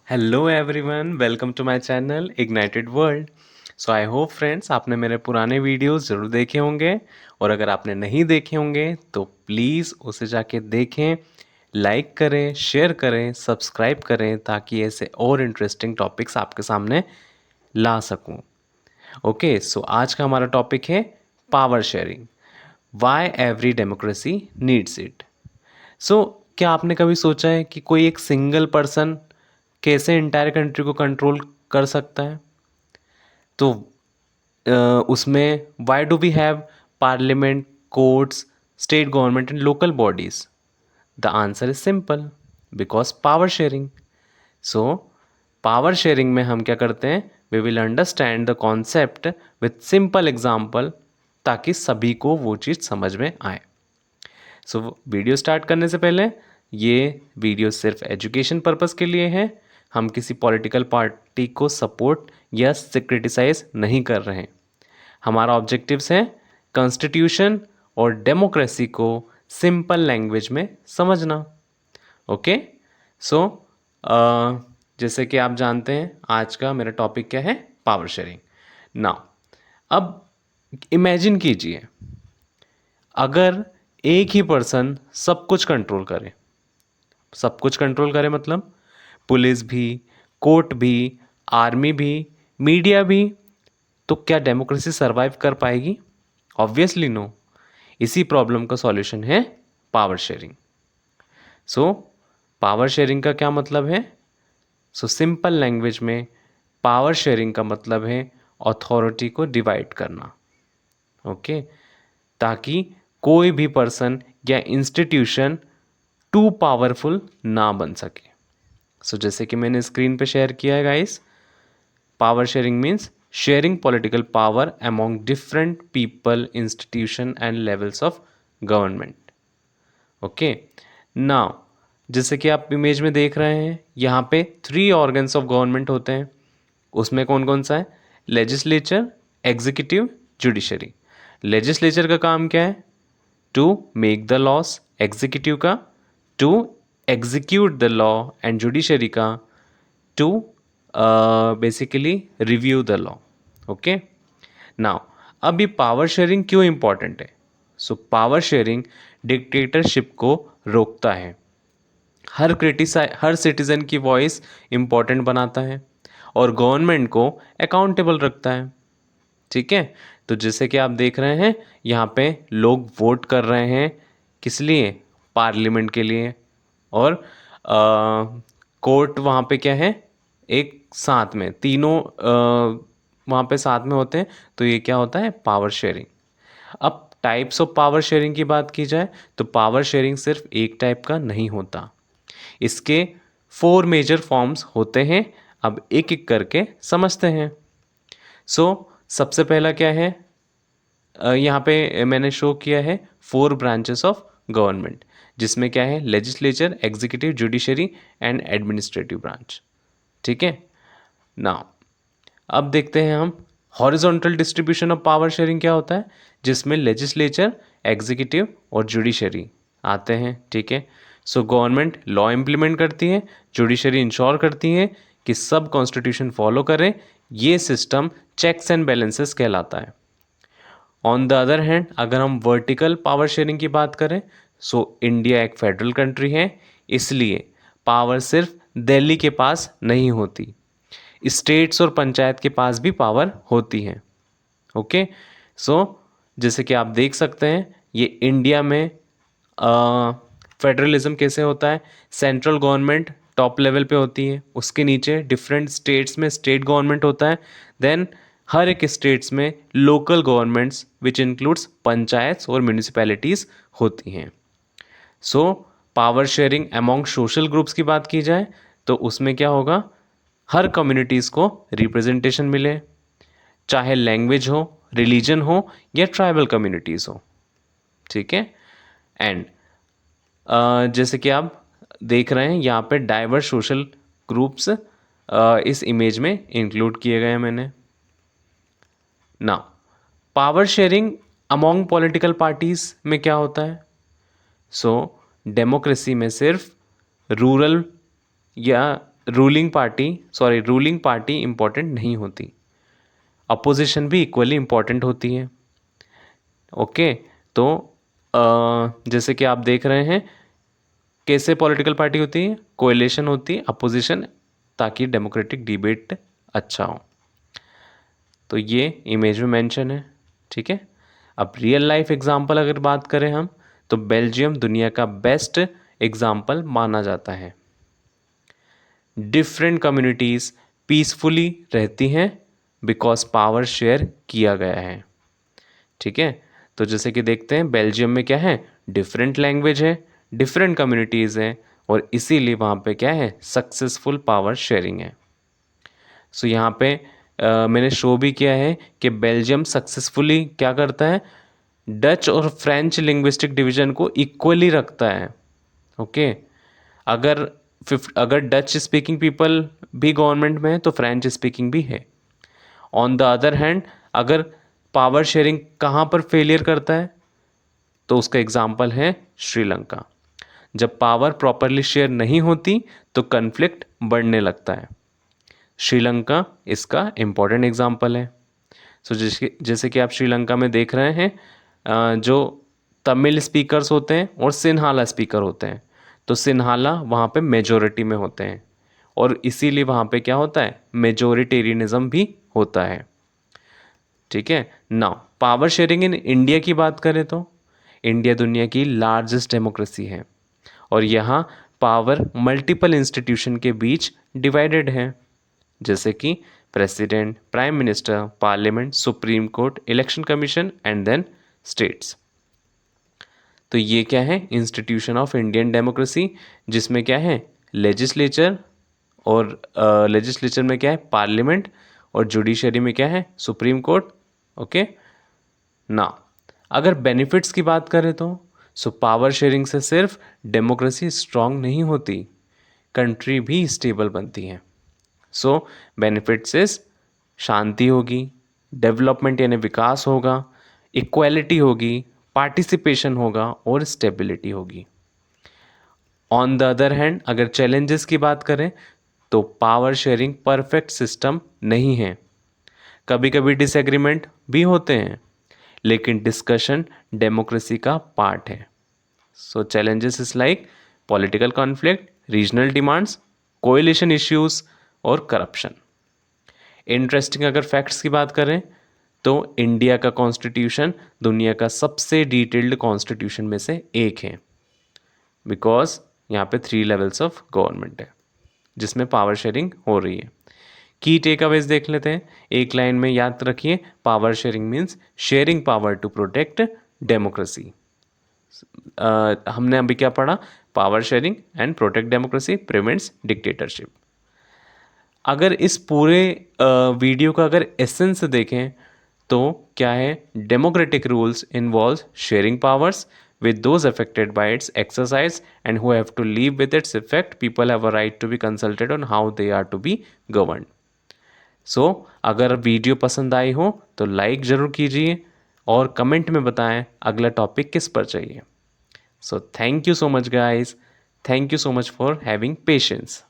Hello everyone, welcome to my channel ignited world. So I hope friends आपने मेरे पुराने videos ज़रूर देखे होंगे, और अगर आपने नहीं देखे होंगे तो प्लीज़ उसे जाके देखें, लाइक करें, शेयर करें, सब्सक्राइब करें, ताकि ऐसे और इंटरेस्टिंग टॉपिक्स आपके सामने ला सकूं। ओके, सो आज का हमारा टॉपिक है power sharing, why every democracy needs it. So क्या आपने कभी सोचा है कि कोई एक सिंगल पर्सन कैसे इंटायर कंट्री को कंट्रोल कर सकता है? तो उसमें why do we have parliament, courts, state government and local bodies? The answer is simple, because power sharing. So power sharing में हम क्या करते हैं, we will understand the concept with simple example, ताकि सभी को वो चीज़ समझ में आए। सो वीडियो स्टार्ट करने से पहले, ये वीडियो सिर्फ एजुकेशन पर्पस के लिए है। हम किसी पॉलिटिकल पार्टी को सपोर्ट या क्रिटिसाइज नहीं कर रहे हैं। हमारा ऑब्जेक्टिव्स है कॉन्स्टिट्यूशन और डेमोक्रेसी को सिंपल लैंग्वेज में समझना। ओके, सो जैसे कि आप जानते हैं आज का मेरा टॉपिक क्या है, पावर शेयरिंग। नाउ अब इमेजिन कीजिए, अगर एक ही पर्सन सब कुछ कंट्रोल करे, सब कुछ कंट्रोल करे मतलब पुलिस भी, कोर्ट भी, आर्मी भी, मीडिया भी, तो क्या डेमोक्रेसी सरवाइव कर पाएगी? Obviously no. इसी प्रॉब्लम का सॉल्यूशन है power sharing. So power sharing का क्या मतलब है? सो सिंपल लैंग्वेज में पावर शेयरिंग का मतलब है अथॉरिटी को डिवाइड करना। ओके, ताकि कोई भी पर्सन या इंस्टीट्यूशन टू पावरफुल ना बन सके। सो जैसे कि मैंने स्क्रीन पे शेयर किया है guys, power sharing means sharing political power among different people, institution and levels of government. Okay, now जैसे कि आप इमेज में देख रहे हैं, यहाँ पे 3 ऑर्गन्स ऑफ गवर्नमेंट होते हैं। उसमें कौन कौन सा है? Legislature, executive, judiciary. लेजिस्लेचर का काम क्या है? To make the laws. Executive का to execute the law, and judiciary का to basically review the law. Okay, now अब ये पावर शेयरिंग क्यों इंपॉर्टेंट है? सो पावर शेयरिंग डिक्टेटरशिप को रोकता है, हर सिटीजन की वॉइस इंपॉर्टेंट बनाता है, और गवर्नमेंट को अकाउंटेबल रखता है। ठीक है, तो जैसे कि आप देख रहे हैं यहाँ पे लोग वोट कर रहे हैं, किस लिए? पार्लियामेंट के लिए। और कोर्ट वहाँ पे क्या है, एक साथ में तीनों वहाँ पे साथ में होते हैं। तो ये क्या होता है? Power sharing. अब टाइप्स ऑफ पावर शेयरिंग की बात की जाए तो पावर शेयरिंग सिर्फ एक टाइप का नहीं होता, इसके 4 मेजर फॉर्म्स होते हैं। अब एक एक करके समझते हैं। सो सबसे पहला क्या है, यहाँ पे मैंने शो किया है 4 ब्रांचेस ऑफ गवर्नमेंट, जिसमें क्या है? Legislature, executive, judiciary and administrative branch. ठीक है, नाउ अब देखते हैं हम horizontal distribution of power sharing क्या होता है, जिसमें लेजिस्लेचर, एग्जीक्यूटिव और जुडिशरी आते हैं। ठीक है, सो गवर्नमेंट लॉ इम्प्लीमेंट करती है, जुडिशरी इंश्योर करती है कि सब कॉन्स्टिट्यूशन फॉलो करें। ये सिस्टम चेक्स एंड बैलेंसेस कहलाता है। ऑन द अदर हैंड, अगर हम वर्टिकल पावर शेयरिंग की बात करें, सो इंडिया एक फेडरल कंट्री है, इसलिए पावर सिर्फ दिल्ली के पास नहीं होती, स्टेट्स और पंचायत के पास भी पावर होती है। ओके, सो जैसे कि आप देख सकते हैं, ये इंडिया में फेडरलिज्म कैसे होता है? सेंट्रल गवर्नमेंट टॉप लेवल पे होती है, उसके नीचे डिफरेंट स्टेट्स में स्टेट गवर्नमेंट होता है, देन हर एक स्टेट्स में local governments which includes panchayat और म्यूनिसिपैलिटीज़ होती हैं। सो power sharing among social groups की बात की जाए तो उसमें क्या होगा? हर कम्युनिटीज़ को रिप्रेजेंटेशन मिले, चाहे लैंग्वेज हो, रिलीजन हो या ट्राइबल कम्युनिटीज़ हो। ठीक है, एंड जैसे कि आप देख रहे हैं यहाँ पे डाइवर्स सोशल ग्रुप्स इस इमेज में इंक्लूड किए गए हैं मैंने। ना power sharing among political parties में क्या होता है? सो डेमोक्रेसी में सिर्फ रूरल या रूलिंग पार्टी इम्पोर्टेंट नहीं होती, अपोजिशन भी इक्वली इम्पोर्टेंट होती है। ओके, तो जैसे कि आप देख रहे हैं कैसे पॉलिटिकल पार्टी होती है, कोएलिशन होती है, अपोजिशन, ताकि डेमोक्रेटिक डिबेट अच्छा हो। तो ये इमेज में मेंशन है, ठीक है। अब रियल लाइफ एग्जांपल अगर बात करें हम, तो बेल्जियम दुनिया का बेस्ट एग्जांपल माना जाता है। डिफरेंट कम्युनिटीज़ पीसफुली रहती हैं बिकॉज पावर शेयर किया गया है, ठीक है। तो जैसे कि देखते हैं बेल्जियम में क्या है, डिफरेंट लैंग्वेज है, डिफरेंट कम्युनिटीज़ हैं, और इसीलिए वहाँ पे क्या है, सक्सेसफुल पावर शेयरिंग है। सो यहाँ पे मैंने शो भी किया है कि बेल्जियम सक्सेसफुली क्या करता है, डच और फ्रेंच लिंग्विस्टिक डिवीजन को इक्वली रखता है। ओके, अगर डच स्पीकिंग पीपल भी गवर्नमेंट में है तो फ्रेंच स्पीकिंग भी है। ऑन द अदर हैंड, अगर पावर शेयरिंग कहाँ पर फेलियर करता है, तो उसका एग्जाम्पल है श्रीलंका। जब पावर प्रॉपरली शेयर नहीं होती तो कन्फ्लिक्ट बढ़ने लगता है। श्रीलंका इसका इम्पॉर्टेंट एग्जाम्पल है। सो जैसे कि आप श्रीलंका में देख रहे हैं, जो तमिल स्पीकर्स होते हैं और सिन्हाला स्पीकर होते हैं, तो सिन्हाला वहाँ पे मेजोरिटी में होते हैं, और इसीलिए वहाँ पे क्या होता है, मेजोरिटेरियनिज्म भी होता है, ठीक है। Now power sharing in India की बात करें तो इंडिया दुनिया की लार्जेस्ट डेमोक्रेसी है, और यहाँ पावर मल्टीपल इंस्टीट्यूशन के बीच डिवाइडेड है, जैसे कि president, prime minister, parliament, supreme court, election commission and then states. तो ये क्या है, इंस्टीट्यूशन ऑफ इंडियन डेमोक्रेसी, जिसमें क्या है लेजिस्लेचर, और लेजिस्लेचर में क्या है पार्लियामेंट, और जुडिशरी में क्या है सुप्रीम कोर्ट। ओके, ना अगर बेनिफिट्स की बात करें तो सो पावर शेयरिंग से सिर्फ डेमोक्रेसी स्ट्रांग नहीं होती, कंट्री भी स्टेबल बनती है। सो बेनिफिट्स इज शांति होगी, डेवलपमेंट यानी विकास होगा, इक्वालिटी होगी, पार्टिसिपेशन होगा और स्टेबिलिटी होगी। ऑन द अदर हैंड, अगर चैलेंजेस की बात करें तो पावर शेयरिंग परफेक्ट सिस्टम नहीं है, कभी कभी डिसएग्रीमेंट भी होते हैं, लेकिन डिस्कशन डेमोक्रेसी का पार्ट है। So challenges is like political conflict, regional demands, coalition issues और करप्शन। इंटरेस्टिंग अगर फैक्ट्स की बात करें तो इंडिया का कॉन्स्टिट्यूशन दुनिया का सबसे डिटेल्ड कॉन्स्टिट्यूशन में से एक है, बिकॉज यहाँ पे 3 लेवल्स ऑफ गवर्नमेंट है जिसमें पावर शेयरिंग हो रही है। की टेक अवेज देख लेते हैं, एक लाइन में याद रखिए, power sharing means sharing power to protect democracy. हमने अभी क्या पढ़ा, power sharing and protect democracy, prevents dictatorship. अगर इस पूरे वीडियो का अगर एसेंस देखें तो क्या है, democratic rules involve sharing powers with those affected by its exercise and who have to live with its effect. People have a right to be consulted on how they are to be governed. So अगर video पसंद आई हो तो like ज़रूर कीजिए और comment में बताएं अगला टॉपिक किस पर चाहिए। So thank you so much guys, thank you so much for having patience.